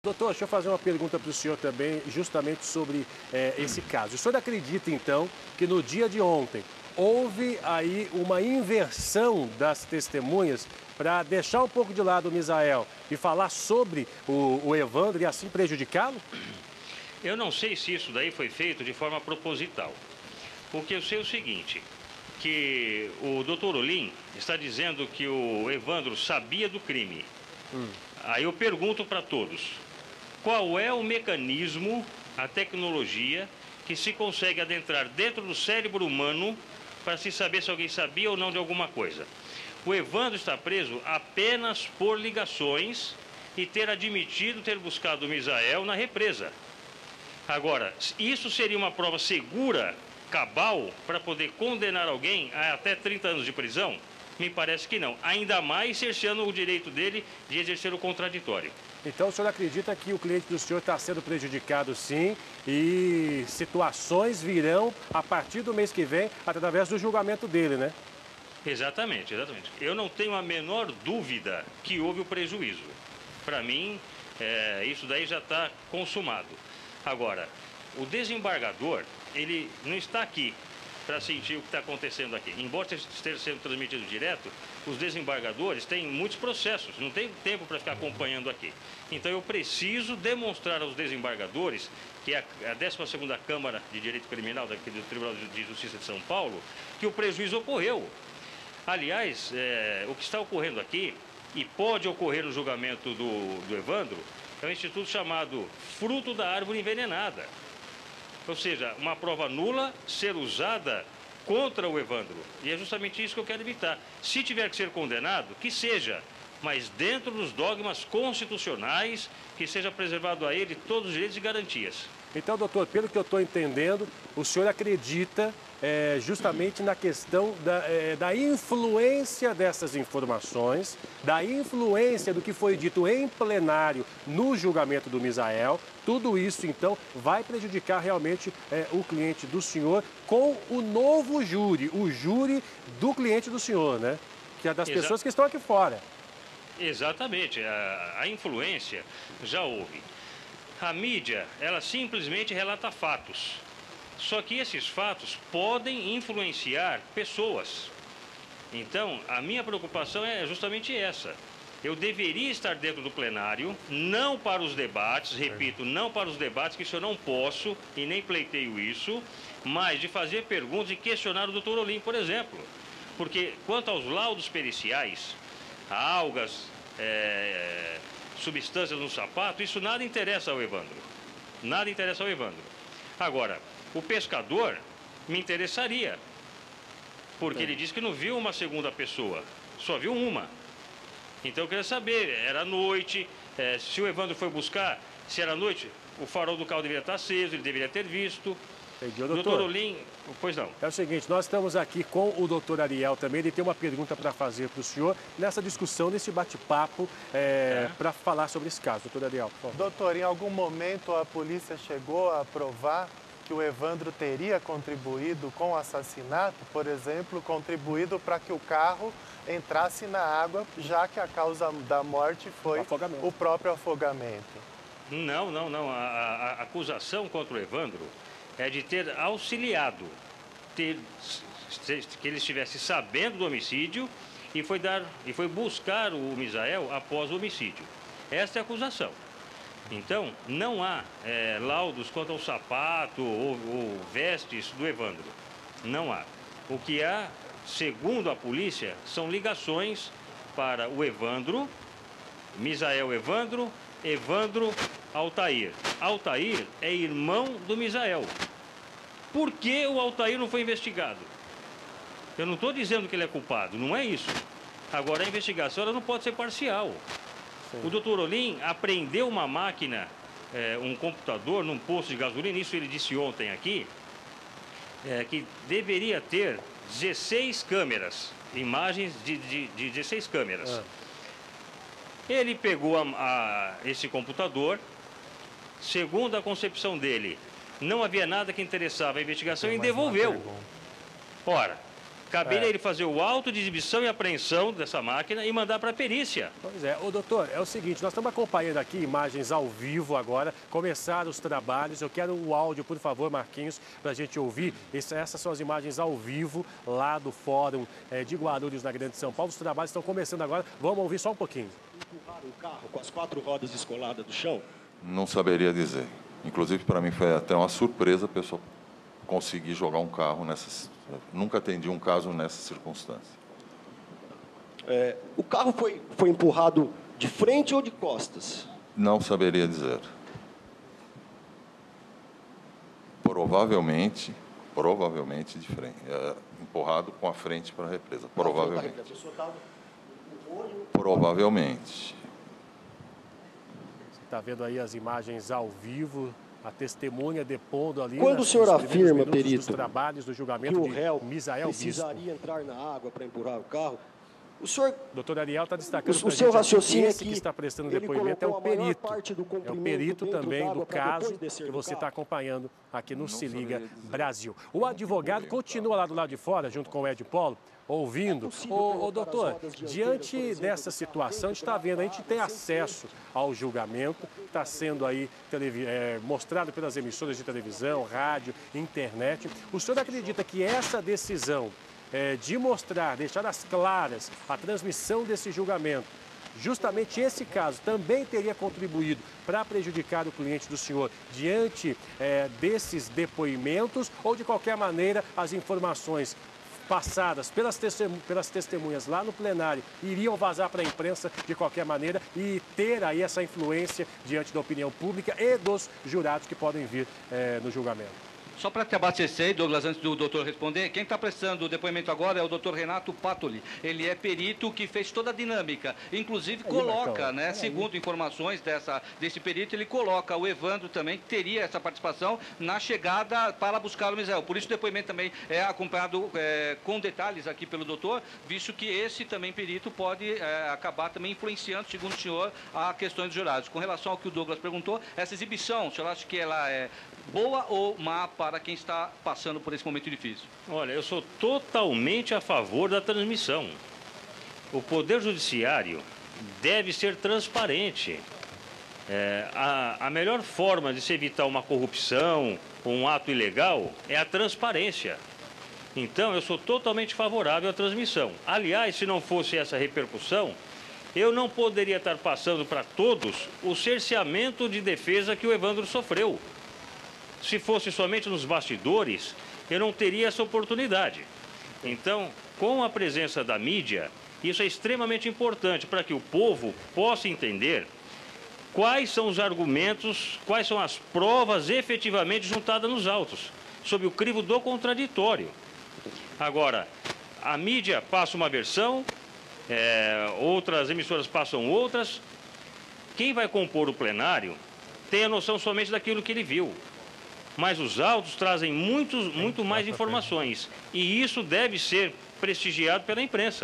Doutor, deixa eu fazer uma pergunta para o senhor também, justamente sobre esse caso. O senhor acredita, então, que no dia de ontem houve aí uma inversão das testemunhas para deixar um pouco de lado o Misael e falar sobre o Evandro e assim prejudicá-lo? Eu não sei se isso daí foi feito de forma proposital. Porque eu sei o seguinte, que o doutor Olim está dizendo que o Evandro sabia do crime. Aí eu pergunto para todos, qual é o mecanismo, a tecnologia, que se consegue adentrar dentro do cérebro humano para se saber se alguém sabia ou não de alguma coisa? O Evandro está preso apenas por ligações e ter admitido ter buscado o Misael na represa. Agora, isso seria uma prova segura, cabal, para poder condenar alguém a até 30 anos de prisão? Me parece que não. Ainda mais cerceando o direito dele de exercer o contraditório. Então o senhor acredita que o cliente do senhor está sendo prejudicado, sim, e situações virão a partir do mês que vem através do julgamento dele, né? Exatamente, exatamente. Eu não tenho a menor dúvida que houve o prejuízo. Para mim, isso daí já está consumado. Agora, o desembargador, ele não está aqui para sentir o que está acontecendo aqui. Embora esteja sendo transmitido direto, os desembargadores têm muitos processos, não tem tempo para ficar acompanhando aqui. Então eu preciso demonstrar aos desembargadores, que é a 12ª Câmara de Direito Criminal daqui do Tribunal de Justiça de São Paulo, que o prejuízo ocorreu. Aliás, o que está ocorrendo aqui, e pode ocorrer no julgamento do Evandro, é um instituto chamado fruto da árvore envenenada. Ou seja, uma prova nula ser usada contra o Evandro. E é justamente isso que eu quero evitar. Se tiver que ser condenado, que seja, mas dentro dos dogmas constitucionais, que seja preservado a ele todos os direitos e garantias. Então, doutor, pelo que eu estou entendendo, o senhor acredita justamente na questão da influência dessas informações, da influência do que foi dito em plenário no julgamento do Misael. Tudo isso, então, vai prejudicar realmente o cliente do senhor com o novo júri, o júri do cliente do senhor, né? Que é das pessoas que estão aqui fora. Exatamente. A influência já houve. A mídia, ela simplesmente relata fatos. Só que esses fatos podem influenciar pessoas. Então, a minha preocupação é justamente essa. Eu deveria estar dentro do plenário, não para os debates, repito, não para os debates, que isso eu não posso e nem pleiteio isso, mas de fazer perguntas e questionar o doutor Olim, por exemplo. Porque, quanto aos laudos periciais, algas, substâncias no sapato, isso nada interessa ao Evandro. Nada interessa ao Evandro. Agora, o pescador me interessaria, porque ele disse que não viu uma segunda pessoa, só viu uma. Então eu queria saber, era à noite, se o Evandro foi buscar, se era à noite, o farol do carro deveria estar aceso, ele deveria ter visto. Entendi, Doutor Olim, pois não. É o seguinte, nós estamos aqui com o doutor Ariel também, ele tem uma pergunta para fazer para o senhor nessa discussão, nesse bate-papo, para falar sobre esse caso. Doutor Ariel, por favor. Doutor, em algum momento a polícia chegou a provar que o Evandro teria contribuído com o assassinato, por exemplo, contribuído para que o carro entrasse na água, já que a causa da morte foi o próprio afogamento? Não, não, não. A acusação contra o Evandro é de ter auxiliado, que ele estivesse sabendo do homicídio e foi buscar o Misael após o homicídio. Esta é a acusação. Então, não há laudos quanto ao sapato ou vestes do Evandro. Não há. O que há, segundo a polícia, são ligações para o Evandro, Misael Evandro, Evandro Altair. Altair é irmão do Misael. Por que o Altair não foi investigado? Eu não estou dizendo que ele é culpado, não é isso. Agora, a investigação ela não pode ser parcial. Sim. O doutor Olim apreendeu uma máquina, um computador num posto de gasolina, isso ele disse ontem aqui, que deveria ter 16 câmeras, imagens de 16 câmeras. Ele pegou esse computador, segundo a concepção dele, não havia nada que interessava a investigação e devolveu. Ora, Caberia ele fazer o auto de exibição e apreensão dessa máquina e mandar para a perícia. Pois é. Ô, doutor, é o seguinte, nós estamos acompanhando aqui imagens ao vivo agora, começaram os trabalhos. Eu quero o áudio, por favor, Marquinhos, para a gente ouvir. Essas são as imagens ao vivo lá do Fórum de Guarulhos, na Grande São Paulo. Os trabalhos estão começando agora. Vamos ouvir só um pouquinho. Empurraram o carro com as 4 rodas descoladas do chão? Não saberia dizer. Inclusive, para mim, foi até uma surpresa a pessoa conseguir jogar um carro nessas... Nunca atendi um caso nessa circunstância. O carro foi empurrado de frente ou de costas? Não saberia dizer. Provavelmente de frente. Empurrado com a frente para a represa. Provavelmente. Provavelmente. Você está vendo aí as imagens ao vivo, a testemunha depondo ali. Quando o senhor afirma, perito, dos trabalhos do julgamento que o réu de Misael Bispo precisaria entrar na água para empurrar o carro, o senhor... Doutor Ariel está destacando o seu raciocínio esse que está prestando depoimento é o perito. É o perito também do caso que você está acompanhando aqui no Se Liga Brasil. O advogado continua lá do lado de fora, junto com o Ed Polo, ouvindo. Ô, doutor, diante dessa situação, a gente está vendo, a gente tem acesso ao julgamento, está sendo aí mostrado pelas emissoras de televisão, rádio, internet. O senhor acredita que essa decisão de mostrar, deixar às claras a transmissão desse julgamento, justamente esse caso também teria contribuído para prejudicar o cliente do senhor diante desses depoimentos, ou de qualquer maneira as informações passadas pelas testemunhas lá no plenário iriam vazar para a imprensa de qualquer maneira e ter aí essa influência diante da opinião pública e dos jurados que podem vir no julgamento? Só para te abastecer, Douglas, antes do doutor responder, quem está prestando o depoimento agora é o doutor Renato Patoli. Ele é perito que fez toda a dinâmica. Inclusive coloca, né, segundo informações desse perito, ele coloca o Evandro também, que teria essa participação na chegada para buscar o Misael. Por isso o depoimento também é acompanhado com detalhes aqui pelo doutor, visto que esse também perito pode acabar também influenciando, segundo o senhor, a questões dos jurados. Com relação ao que o Douglas perguntou, essa exibição, o senhor acha que ela é boa ou má para quem está passando por esse momento difícil? Olha, eu sou totalmente a favor da transmissão. O Poder Judiciário deve ser transparente. A melhor forma de se evitar uma corrupção ou um ato ilegal é a transparência. Então, eu sou totalmente favorável à transmissão. Aliás, se não fosse essa repercussão, eu não poderia estar passando para todos o cerceamento de defesa que o Evandro sofreu. Se fosse somente nos bastidores, eu não teria essa oportunidade. Então, com a presença da mídia, isso é extremamente importante para que o povo possa entender quais são os argumentos, quais são as provas efetivamente juntadas nos autos, sob o crivo do contraditório. Agora, a mídia passa uma versão, outras emissoras passam outras. Quem vai compor o plenário tem a noção somente daquilo que ele viu. Mas os autos trazem muito mais informações. E isso deve ser prestigiado pela imprensa.